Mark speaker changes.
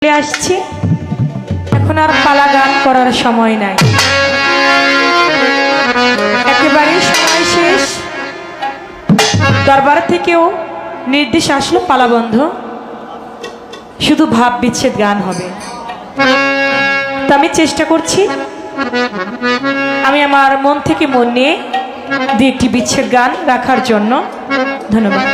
Speaker 1: চলে আসছি। এখন আর পালা গান করার সময় নাই, একেবারেই সময় শেষ। দরবার থেকেও নির্দেশ আসলো পালা বন্ধ, শুধু ভাব বিচ্ছেদ গান হবে। তো আমি চেষ্টা করছি, আমি আমার মন থেকে মন নিয়ে দু একটি বিচ্ছেদ গান রাখার জন্য। ধন্যবাদ।